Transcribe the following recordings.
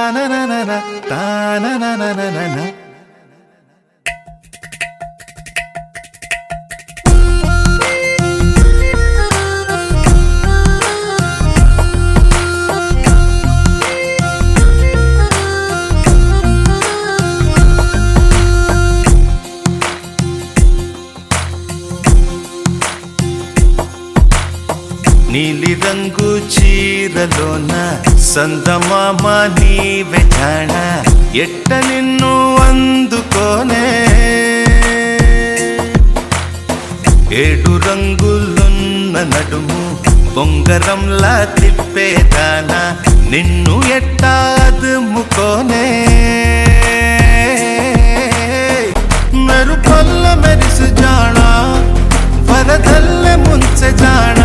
తానననన తాననననన నీలి రంగు చీరలోన సందమామ నీవే జాణ ఎట్ట నిన్ను అందుకోనే ఏడు రంగులున్న నడుము బొంగరంలా తిప్పేదాన నిన్ను ఎట్టా అదుముకోనే మెరుపల్ల మెరిసు జాణ వరదల్లె ముంచె జాణ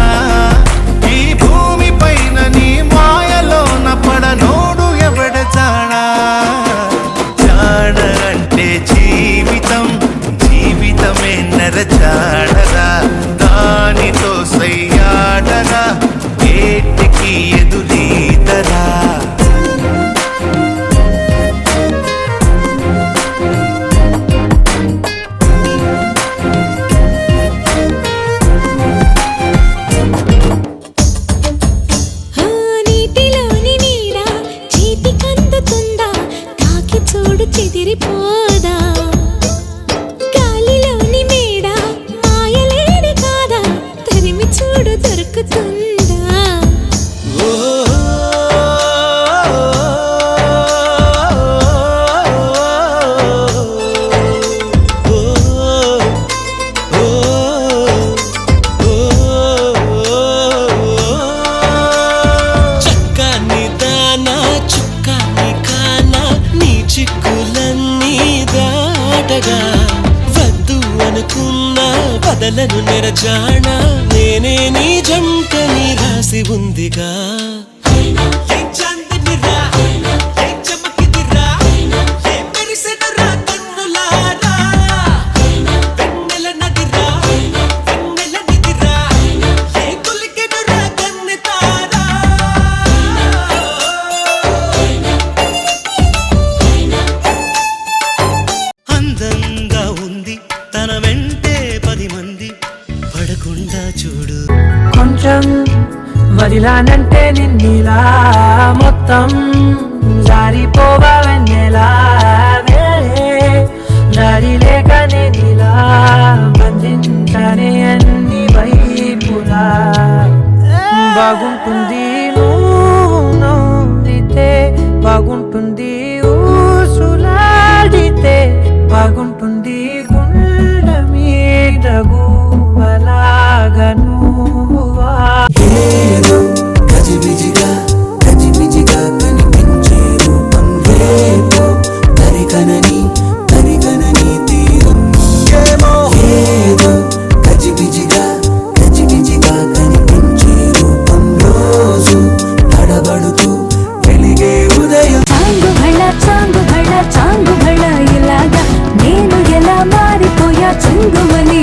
ఈ భూమి పైన నీ మాయలోన పడనోడు ఎవడ జానా జాణ అంటే జీవితం జీవితమే నరజాడరా దానితో సయ్యాడరా ఏటికి ఎదురీదరా చెదిరిపోదా గాలిలోని మేడ మాయలేని కాదా తరిమి చూడు దొరుకుతుందా చక్కని దానా చుక్కని కానా నీ చిక్కులన్నీ దాటగా వద్దు అనుకున్న బదలను నెరజాణ నేనే నీ జంటని రాసి ఉందిగా అందంగా ఉంది తన వెంటే 10 మంది పడకుండా చూడు కొంచెం వదిలానంటే నిన్నిలా మొత్తం జారిపోవా వెన్నెలా దారి లేక నేనిలా బంధించనే అన్ని వైపులా బాగుంటుంది నువ్వు నవ్వితే బాగుంటుంది ఊసులాడితే బాగుంటుంది గుండె మీద గువ్వలాగా నువ్వా ఏదో గజిబిజిగా కనిపించే రూపం రేపో తరిగనని తీరం ఏదో గజిబిజిగా కనిపించే రూపం రోజు తడబడుతూ వెలిగే ఉదయం చాంగు భళ ఇలాగా నేను ఎలా మారిపోయా చుంగుమని